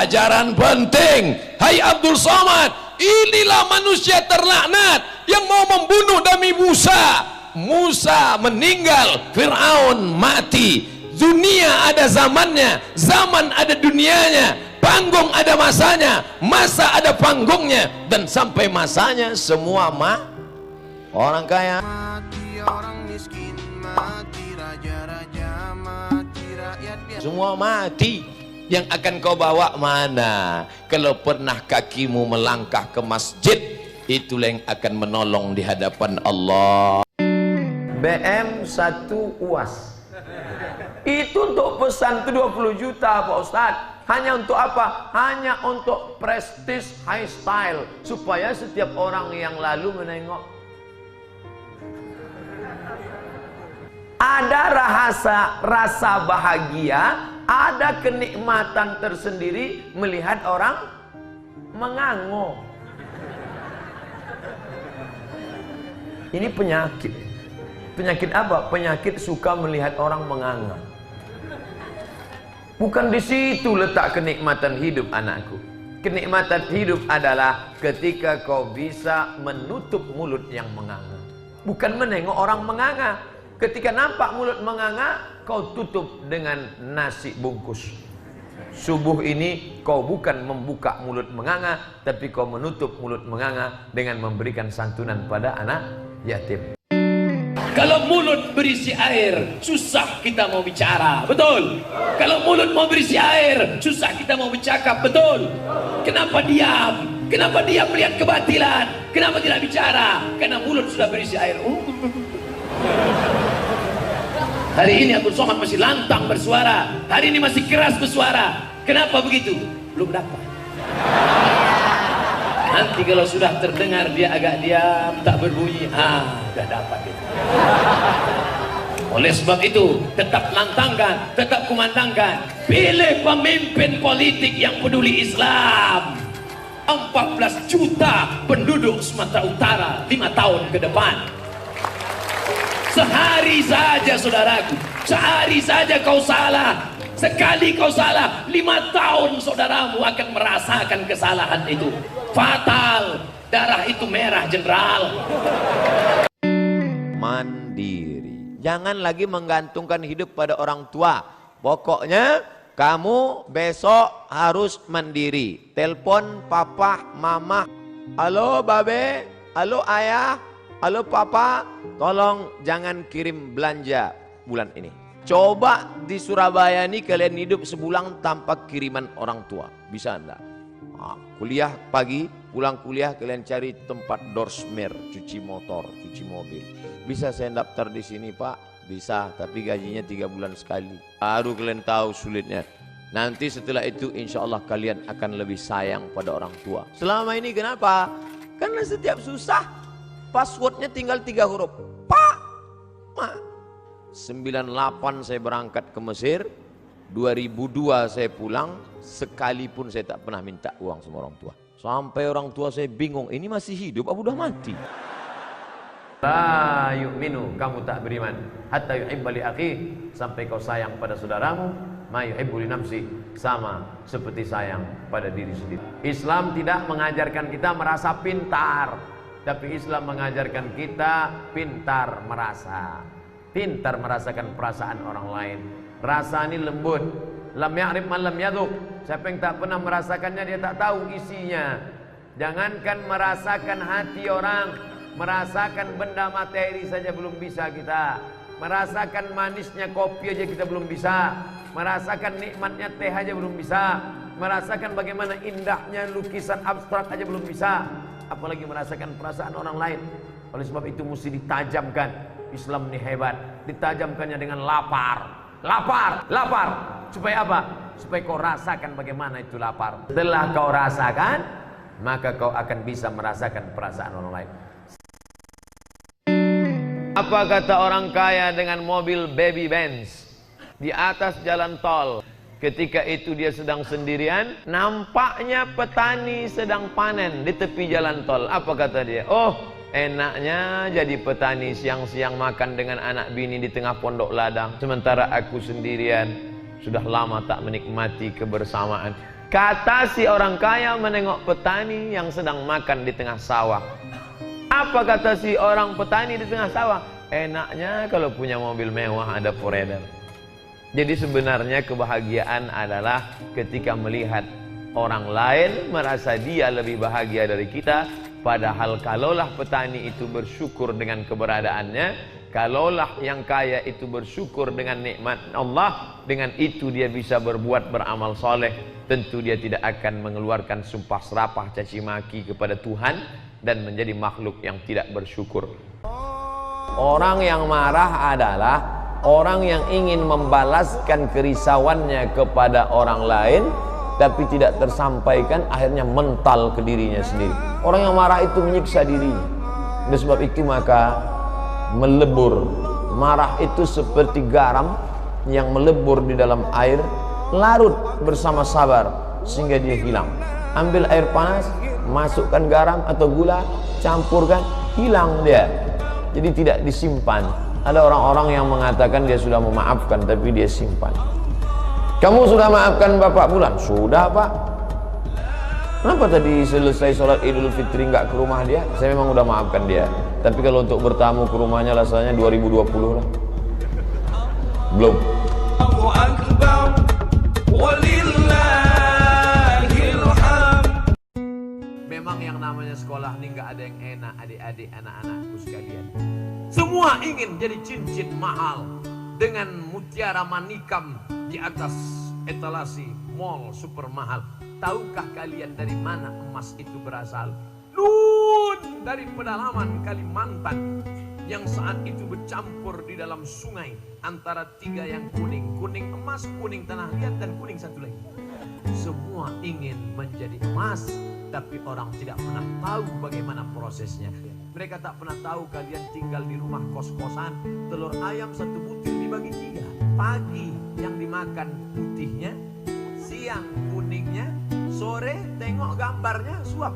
pelajaran penting. Hai Abdul Somad, inilah manusia terlaknat yang mau membunuh Nabi Musa. Musa meninggal, Fir'aun mati. Dunia ada zamannya, zaman ada dunianya, panggung ada masanya, masa ada panggungnya, dan sampai masanya semua orang kaya mati, orang miskin mati, raja-raja mati, rakyat biasa semua mati. Yang akan kau bawa mana? Kalau pernah kakimu melangkah ke masjid, itulah yang akan menolong di hadapan Allah. BM 1 UAS itu untuk pesan itu 20 juta Pak Ustadz. Hanya untuk apa? Hanya untuk prestis high style, supaya setiap orang yang lalu menengok. Ada rasa bahagia, ada kenikmatan tersendiri melihat orang menganggo. Ini penyakit. Penyakit apa? Penyakit suka melihat orang menganga. Bukan di situ letak kenikmatan hidup, anakku. Kenikmatan hidup adalah ketika kau bisa menutup mulut yang menganga. Bukan menengok orang menganga. Ketika nampak mulut menganga, kau tutup dengan nasi bungkus. Subuh ini kau bukan membuka mulut menganga, tapi kau menutup mulut menganga dengan memberikan santunan pada anak yatim. Kalau mulut berisi air, susah kita mau bicara, betul? Kalau mulut mau berisi air, susah kita mau bercakap, betul? Kenapa diam? Kenapa diam melihat kebatilan? Kenapa tidak bicara? Karena mulut sudah berisi air. Hari ini Abdul Somad masih lantang bersuara, hari ini masih keras bersuara. Kenapa begitu? Belum dapat. Nanti kalau sudah terdengar dia agak diam, tak berbunyi, sudah dapat itu. Oleh sebab itu, tetap lantangkan, tetap kumandangkan, pilih pemimpin politik yang peduli Islam. 14 juta penduduk Sumatera Utara 5 tahun ke depan. Sehari saja saudaraku, sehari saja kau salah, sekali kau salah, 5 tahun saudaramu akan merasakan kesalahan itu. Fatal, darah itu merah, jenderal. Mandiri, jangan lagi menggantungkan hidup pada orang tua. Pokoknya kamu besok harus mandiri. Telepon papa, mama, halo babe, halo ayah, halo papa, tolong jangan kirim belanja bulan ini. Coba di Surabaya ini kalian hidup sebulan tanpa kiriman orang tua, bisa enggak? Kuliah pagi, pulang kuliah kalian cari tempat dorsmer, cuci motor, cuci mobil. Bisa saya daftar di sini Pak? Bisa, tapi gajinya 3 bulan sekali. Baru kalian tahu sulitnya. Nanti setelah itu insya Allah kalian akan lebih sayang pada orang tua. Selama ini kenapa? Karena setiap susah passwordnya tinggal 3 huruf. Pak, Ma. 98 saya berangkat ke Mesir, 2002 saya pulang, sekalipun saya tak pernah minta uang sama orang tua. Sampai orang tua saya bingung, ini masih hidup apa udah mati? La yu'minu, kamu tak beriman, hatta yuhibba li akhi, sampai kau sayang pada saudaramu, ma yuhibbu li nafsi, sama seperti sayang pada diri sendiri. Islam tidak mengajarkan kita merasa pintar, tapi Islam mengajarkan kita pintar merasa. Pintar merasakan perasaan orang lain. Rasa ini lembut. Lam ya'rif man lam yadhuq. Siapa yang tak pernah merasakannya dia tak tahu isinya. Jangankan merasakan hati orang, merasakan benda materi saja belum bisa kita. Merasakan manisnya kopi aja kita belum bisa. Merasakan nikmatnya teh aja belum bisa. Merasakan bagaimana indahnya lukisan abstrak aja belum bisa. Apalagi merasakan perasaan orang lain. Oleh sebab itu mesti ditajamkan. Islam ini hebat, ditajamkannya dengan lapar. Lapar, lapar. Supaya apa? Supaya kau rasakan bagaimana itu lapar. Setelah kau rasakan, maka kau akan bisa merasakan perasaan orang lain. Apa kata orang kaya dengan mobil baby Benz di atas jalan tol? Ketika itu dia sedang sendirian, nampaknya petani sedang panen di tepi jalan tol. Apa kata dia? Oh, enaknya jadi petani, siang-siang makan dengan anak bini di tengah pondok ladang. Sementara aku sendirian, sudah lama tak menikmati kebersamaan. Kata si orang kaya menengok petani yang sedang makan di tengah sawah. Apa kata si orang petani di tengah sawah? Enaknya kalau punya mobil mewah ada foreigner. Jadi sebenarnya kebahagiaan adalah ketika melihat orang lain merasa dia lebih bahagia dari kita. Padahal kalaulah petani itu bersyukur dengan keberadaannya, kalaulah yang kaya itu bersyukur dengan nikmat Allah, dengan itu dia bisa berbuat beramal soleh. Tentu dia tidak akan mengeluarkan sumpah serapah caci maki kepada Tuhan dan menjadi makhluk yang tidak bersyukur. Orang yang marah adalah orang yang ingin membalaskan kerisauannya kepada orang lain tapi tidak tersampaikan, akhirnya mental ke dirinya sendiri. Orang yang marah itu menyiksa dirinya. Oleh sebab itu maka melebur. Marah itu seperti garam yang melebur di dalam air, larut bersama sabar sehingga dia hilang. Ambil air panas, masukkan garam atau gula, campurkan, hilang dia. Jadi tidak disimpan. Ada orang-orang yang mengatakan dia sudah memaafkan tapi dia simpan. Kamu sudah maafkan Bapak Bulan? Sudah, Pak. Kenapa tadi selesai sholat Idul Fitri nggak ke rumah dia? Saya memang udah maafkan dia. Tapi kalau untuk bertamu ke rumahnya rasanya 2020 lah. Belum. Memang yang namanya sekolah ini nggak ada yang enak, adik-adik, anak-anakku sekalian. Semua ingin jadi cincin mahal dengan mutiara manikam di atas etalasi mall super mahal. Tahukah kalian dari mana emas itu berasal? Nun, dari pedalaman Kalimantan yang saat itu bercampur di dalam sungai antara tiga yang kuning, kuning emas, kuning tanah liat, dan kuning satu lagi. Semua ingin menjadi emas, tapi orang tidak pernah tahu bagaimana prosesnya. Mereka tak pernah tahu kalian tinggal di rumah kos-kosan, telur ayam satu butir dibagi 3. Pagi yang dimakan putihnya, siang kuningnya, sore tengok gambarnya suap.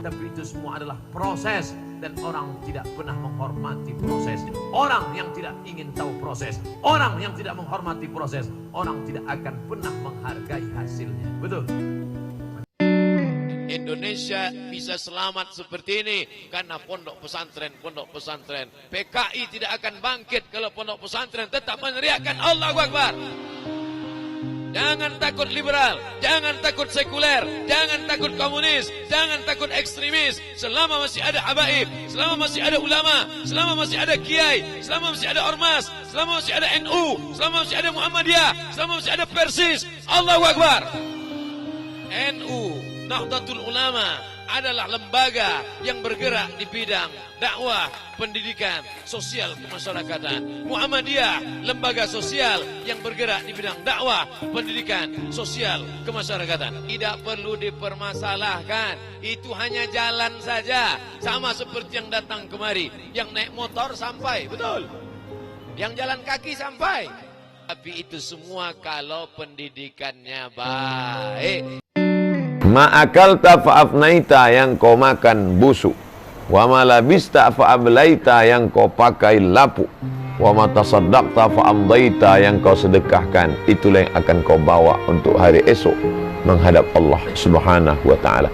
Tapi itu semua adalah proses, dan orang tidak pernah menghormati proses. Orang yang tidak ingin tahu proses, orang yang tidak menghormati proses, orang tidak akan pernah menghargai hasilnya. Betul? Indonesia bisa selamat seperti ini karena pondok pesantren. PKI tidak akan bangkit kalau pondok pesantren tetap meneriakkan Allahu Akbar. Jangan takut liberal, jangan takut sekuler, jangan takut komunis, jangan takut ekstremis. Selama masih ada habaib, selama masih ada ulama, selama masih ada kiai, selama masih ada ormas, selama masih ada NU, selama masih ada Muhammadiyah, selama masih ada Persis, Allahu Akbar. NU, Nahdlatul Ulama adalah lembaga yang bergerak di bidang dakwah, pendidikan, sosial kemasyarakatan. Muhammadiyah, lembaga sosial yang bergerak di bidang dakwah, pendidikan, sosial kemasyarakatan. Tidak perlu dipermasalahkan, itu hanya jalan saja. Sama seperti yang datang kemari, yang naik motor sampai, betul. Yang jalan kaki sampai. Tapi itu semua kalau pendidikannya baik. Ma'akalta fa'afnaita, yang kau makan busuk. Wa ma labista fa'ablaita, yang kau pakai lapuk. Wa ma tasaddaqta fa'amdaita, yang kau sedekahkan. Itulah yang akan kau bawa untuk hari esok menghadap Allah Subhanahu wa ta'ala.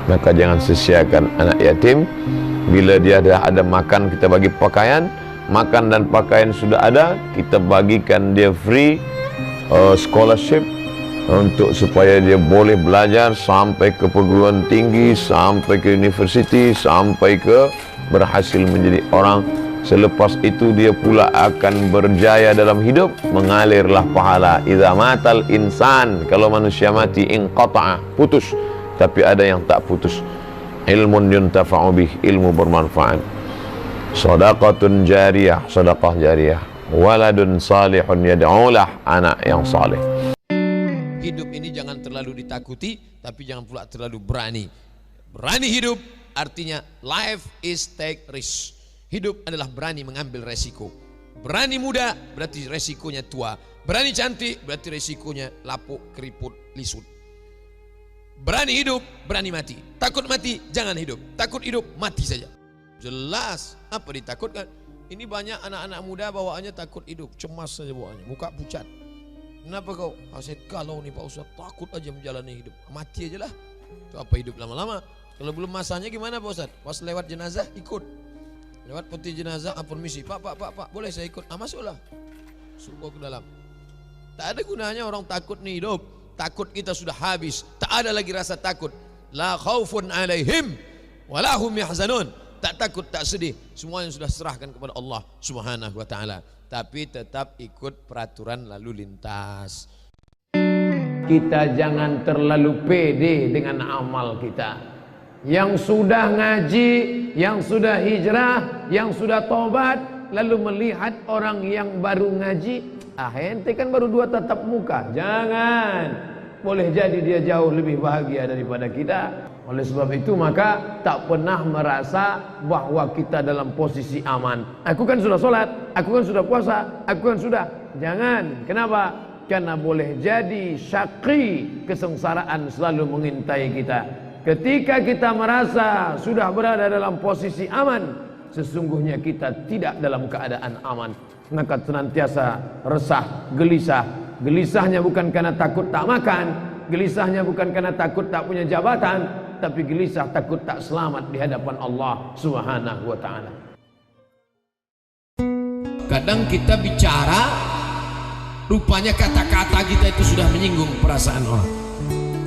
Maka jangan sia-siakan anak yatim. Bila dia ada makan, kita bagi pakaian. Makan dan pakaian sudah ada, kita bagikan dia free scholarship untuk supaya dia boleh belajar sampai ke perguruan tinggi, sampai ke universiti, sampai ke berhasil menjadi orang. Selepas itu dia pula akan berjaya dalam hidup, mengalirlah pahala. Idza matal insan, kalau manusia mati, inqata'a, putus. Tapi ada yang tak putus. Ilmun yuntafa'u bih, ilmu bermanfaat. Shadaqatun jariyah, sedekah jariyah. Waladun salihun yad'ulah, anak yang saleh. Hidup ini jangan terlalu ditakuti, tapi jangan pula terlalu berani. Berani hidup artinya life is take risk. Hidup adalah berani mengambil resiko. Berani muda berarti resikonya tua. Berani cantik berarti resikonya lapuk, keriput, lisut. Berani hidup, berani mati. Takut mati, jangan hidup. Takut hidup, mati saja. Jelas, apa ditakutkan? Ini banyak anak-anak muda bawaannya takut hidup, cemas saja bawaannya, muka pucat. Kenapa kau? Saya galau nih Pak Ustaz, takut aja menjalani hidup. Mati aja lah. Itu apa hidup lama-lama? Kalau belum masanya gimana Pak Ustaz? Pas lewat jenazah ikut. Lewat peti jenazah, permisi. Pak, boleh saya ikut? Masuklah. Masuk ke dalam. Tak ada gunanya orang takut nih hidup. Takut kita sudah habis. Tak ada lagi rasa takut. La khaufun alaihim walahum yahzanun. Tak takut, tak sedih. Semuanya sudah serahkan kepada Allah Subhanahu wa taala. Tapi tetap ikut peraturan lalu lintas. Kita jangan terlalu pede dengan amal kita. Yang sudah ngaji, yang sudah hijrah, yang sudah tobat, lalu melihat orang yang baru ngaji, ente kan baru 2 tatap muka. Jangan. Boleh jadi dia jauh lebih bahagia daripada kita. Oleh sebab itu maka tak pernah merasa bahwa kita dalam posisi aman. Aku kan sudah sholat, aku kan sudah puasa, aku kan sudah. Jangan. Kenapa? Karena boleh jadi syaqi, kesengsaraan selalu mengintai kita. Ketika kita merasa sudah berada dalam posisi aman, sesungguhnya kita tidak dalam keadaan aman. Maka senantiasa resah, gelisah. Gelisahnya bukan karena takut tak makan, gelisahnya bukan karena takut tak punya jabatan, tapi gelisah takut tak selamat di hadapan Allah Subhanahu wa taala. Kadang kita bicara, rupanya kata-kata kita itu sudah menyinggung perasaan orang.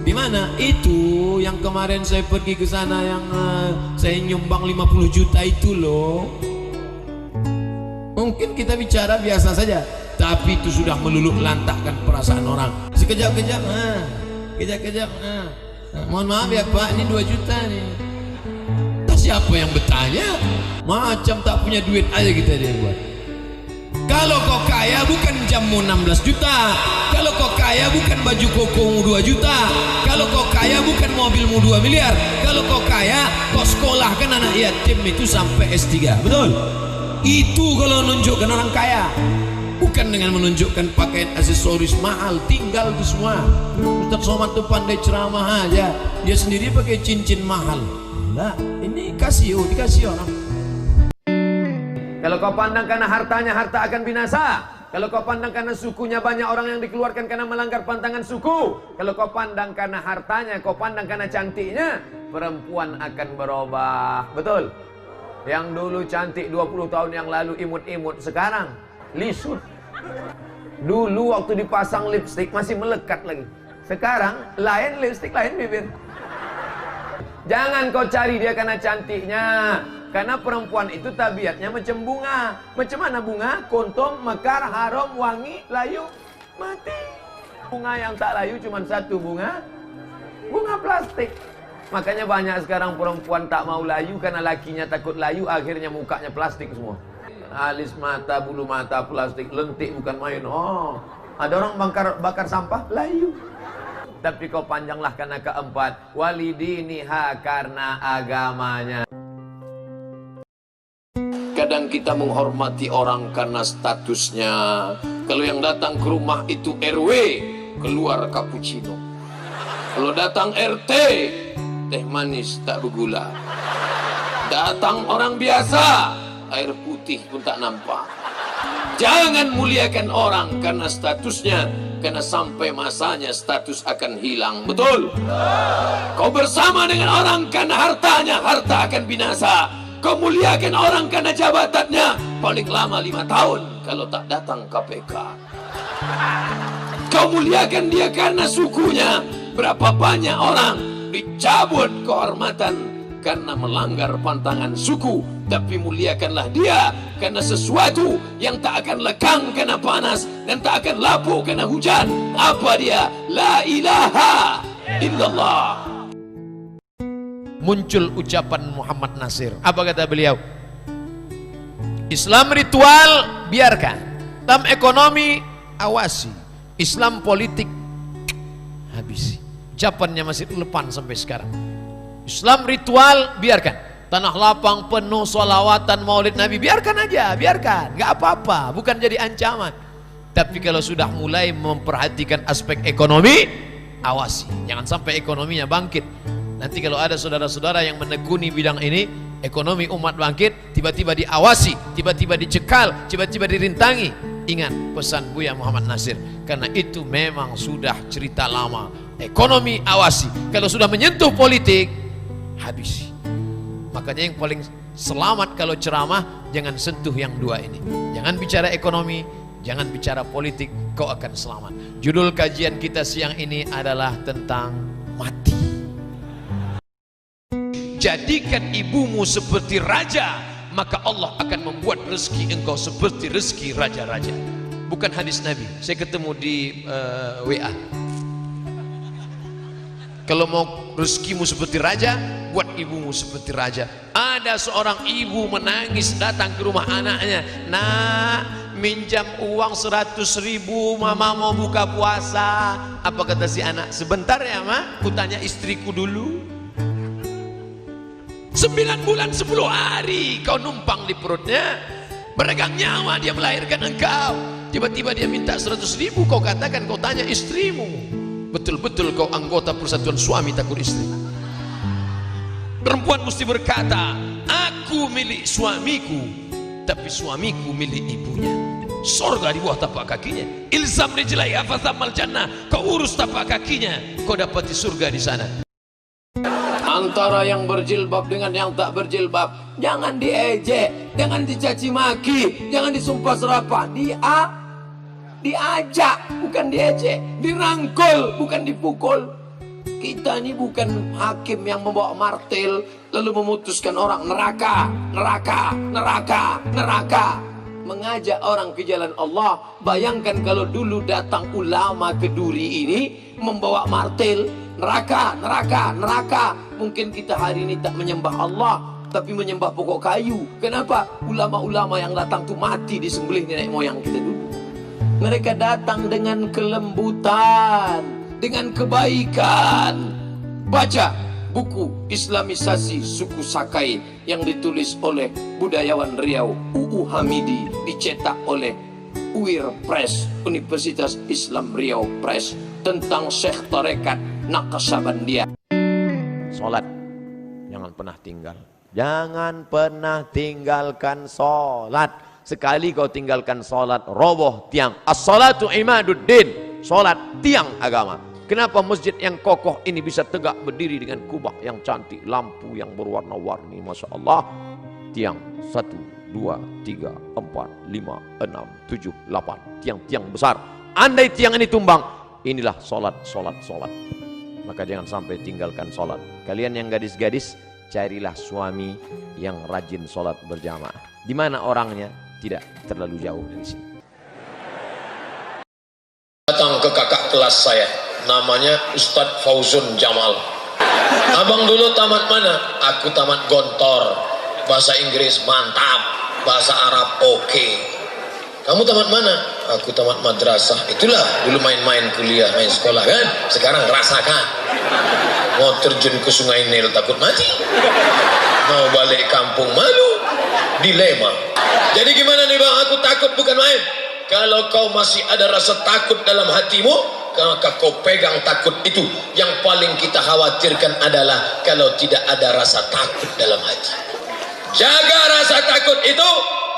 Di mana? Itu yang kemarin saya pergi ke sana yang saya nyumbang 50 juta itu loh. Mungkin kita bicara biasa saja, tapi itu sudah meluluh lantahkan perasaan orang. Sekejap-kejap, kejap-kejap, mohon maaf ya Pak, ini 2 juta nih. Siapa yang bertanya? Macam tak punya duit aja kita dia buat. Kalau kau kaya bukan jamu 16 juta. Kalau kau kaya bukan baju kokomu 2 juta. Kalau kau kaya bukan mobilmu 2 miliar. Kalau kau kaya, kau sekolahkan anak yatim itu sampai S3. Betul? Itu kalau menunjukkan orang kaya. Bukan dengan menunjukkan pakaian aksesoris mahal, tinggal itu semua. Ustaz Somad tuh pandai ceramah aja, dia sendiri pakai cincin mahal. Enggak, ini dikasih orang. Kalau kau pandang karena hartanya, harta akan binasa. Kalau kau pandang karena sukunya, banyak orang yang dikeluarkan karena melanggar pantangan suku. Kalau kau pandang karena hartanya, kau pandang karena cantiknya, perempuan akan berubah. Betul? Yang dulu cantik 20 tahun yang lalu imut-imut, sekarang lisut. Dulu waktu dipasang lipstik masih melekat lagi. Sekarang lain lipstik, lain bibir. Jangan kau cari dia karena cantiknya. Karena perempuan itu tabiatnya macam bunga. Macam mana bunga? Kuntum, mekar, harum, wangi, layu, mati. Bunga yang tak layu cuma satu bunga plastik. Makanya banyak sekarang perempuan tak mau layu karena lakinya takut layu, akhirnya mukanya plastik semua. Alis mata, bulu mata plastik, lentik bukan main. Oh, ada orang bakar sampah layu. Tapi kau panjanglah karena keempat, walidiniha, karena agamanya. Kadang kita menghormati orang karena statusnya. Kalau yang datang ke rumah itu RW, keluar cappuccino. Kalau datang RT, teh manis tak bergula. Datang orang biasa, air putih pun tak nampak. Jangan muliakan orang karena statusnya, karena sampai masanya status akan hilang. Betul? Kau bersama dengan orang karena hartanya, harta akan binasa. Kau muliakan orang karena jabatannya, paling lama 5 tahun kalau tak datang KPK. Kau muliakan dia karena sukunya, berapa banyak orang dicabut kehormatan karena melanggar pantangan suku. Tapi muliakanlah dia karena sesuatu yang tak akan lekang karena panas dan tak akan lapuk karena hujan. Apa dia? La ilaha illallah. Muncul ucapan Muhammad Nasir. Apa kata beliau? Islam ritual biarkan, Islam ekonomi awasi, Islam politik habisi. Ucapannya masih relevan sampai sekarang. Islam ritual biarkan, tanah lapang penuh solawatan maulid Nabi, biarkan aja, biarkan, gak apa-apa, bukan jadi ancaman. Tapi kalau sudah mulai memperhatikan aspek ekonomi, awasi, jangan sampai ekonominya bangkit. Nanti kalau ada saudara-saudara yang menekuni bidang ini, ekonomi umat bangkit, tiba-tiba diawasi, tiba-tiba dicekal, tiba-tiba dirintangi. ingat pesan Buya Muhammad Nasir, karena itu memang sudah cerita lama. Ekonomi awasi, kalau sudah menyentuh politik habis. Makanya yang paling selamat kalau ceramah, jangan sentuh yang dua ini. Jangan bicara ekonomi, jangan bicara politik, kau akan selamat. Judul kajian kita siang ini adalah tentang mati. Jadikan ibumu seperti raja, maka Allah akan membuat rezeki engkau seperti rezeki raja-raja. Bukan hadis Nabi, saya ketemu di WA. Kalau mau rezekimu seperti raja, buat ibumu seperti raja. Ada seorang ibu menangis datang ke rumah anaknya, "Nak, minjam uang 100.000, mama mau buka puasa." Apa kata si anak? "Sebentar ya ma, ku tanya istriku dulu." 9 bulan 10 hari kau numpang di perutnya, meregang nyawa dia melahirkan engkau. Tiba-tiba dia minta 100.000, kau katakan kau tanya istrimu. Betul-betul kau anggota persatuan suami takut istri. Perempuan mesti berkata, aku milik suamiku, tapi suamiku milik ibunya. Sorga di bawah tapak kakinya. Ilzam rijlaiha fathammal jannah. Kau urus tapak kakinya, kau dapati surga di sana. Antara yang berjilbab dengan yang tak berjilbab, jangan diejek, jangan dicaci maki, jangan disumpah serapah. Diajak, bukan diejek, dirangkul, bukan dipukul. Kita ini bukan hakim yang membawa martil lalu memutuskan orang neraka, neraka, neraka, neraka. Mengajak orang ke jalan Allah. Bayangkan kalau dulu datang ulama ke Duri ini membawa martil, neraka, neraka, neraka. Mungkin kita hari ini tak menyembah Allah, tapi menyembah pokok kayu. Kenapa? Ulama-ulama yang datang tuh mati disembelih nenek moyang kita dulu. Mereka datang dengan kelembutan, dengan kebaikan. Baca buku Islamisasi Suku Sakai yang ditulis oleh budayawan Riau UU Hamidi, dicetak oleh UIR Press, Universitas Islam Riau Press, tentang Syekh Tarekat Naqsabandia. Salat jangan pernah tinggal. Jangan pernah tinggalkan salat. Sekali kau tinggalkan salat, roboh tiang. As-salatu imaduddin. Salat tiang agama. Kenapa masjid yang kokoh ini bisa tegak berdiri dengan kubah yang cantik, lampu yang berwarna-warni, Masya Allah. Tiang 1, 2, 3, 4, 5, 6, 7, 8. Tiang-tiang besar. Andai tiang ini tumbang, inilah salat. Maka jangan sampai tinggalkan salat. Kalian yang gadis-gadis, carilah suami yang rajin salat berjamaah. Di mana orangnya? Tidak terlalu jauh dari sini. Datang ke kakak kelas saya, namanya Ustadz Fauzun Jamal. Abang dulu tamat mana? Aku tamat Gontor. Bahasa Inggris mantap, bahasa Arab oke. Kamu tamat mana? Aku tamat madrasah. Itulah dulu main-main kuliah, main sekolah kan. Sekarang rasakan. Mau terjun ke Sungai Nil takut mati. Mau balik kampung malu. Dilema. Jadi gimana nih bang? Aku takut bukan main. Kalau kau masih ada rasa takut dalam hatimu, maka kau pegang takut itu. Yang paling kita khawatirkan adalah kalau tidak ada rasa takut dalam hati. Jaga rasa takut itu.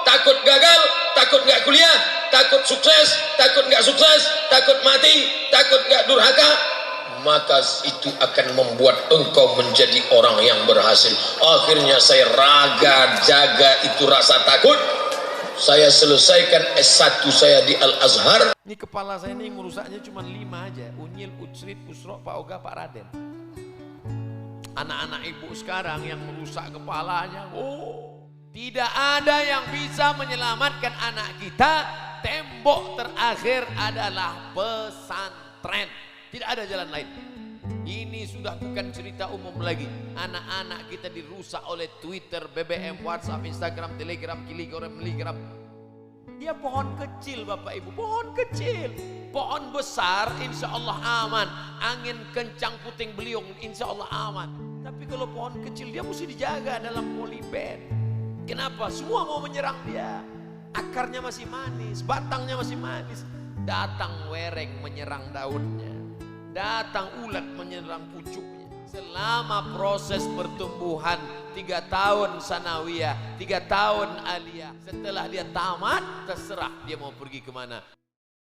Takut gagal, takut nggak kuliah, takut sukses, takut nggak sukses, takut mati, takut nggak durhaka. Maka itu akan membuat engkau menjadi orang yang berhasil. Akhirnya saya jaga itu rasa takut. Saya selesaikan S1 saya di Al-Azhar. Ini kepala saya ini merusaknya cuma 5 aja. Unyil, Utsrit, Usro, Pak Oga, Pak Raden. Anak-anak ibu sekarang yang merusak kepalanya, tidak ada yang bisa menyelamatkan anak kita. Tembok terakhir adalah pesantren. Tidak ada jalan lain. Ini sudah bukan cerita umum lagi. Anak-anak kita dirusak oleh Twitter, BBM, WhatsApp, Instagram, Telegram, Telegram. Dia pohon kecil Bapak Ibu, pohon kecil. Pohon besar insya Allah aman. Angin kencang puting beliung insya Allah aman. Tapi kalau pohon kecil dia mesti dijaga dalam polybag. Kenapa? Semua mau menyerang dia. Akarnya masih manis, batangnya masih manis. Datang wereng menyerang daunnya. Datang ulat menyerang pucuknya. Selama proses pertumbuhan 3 tahun sanawiyah, 3 tahun aliyah, setelah dia tamat terserah dia mau pergi kemana.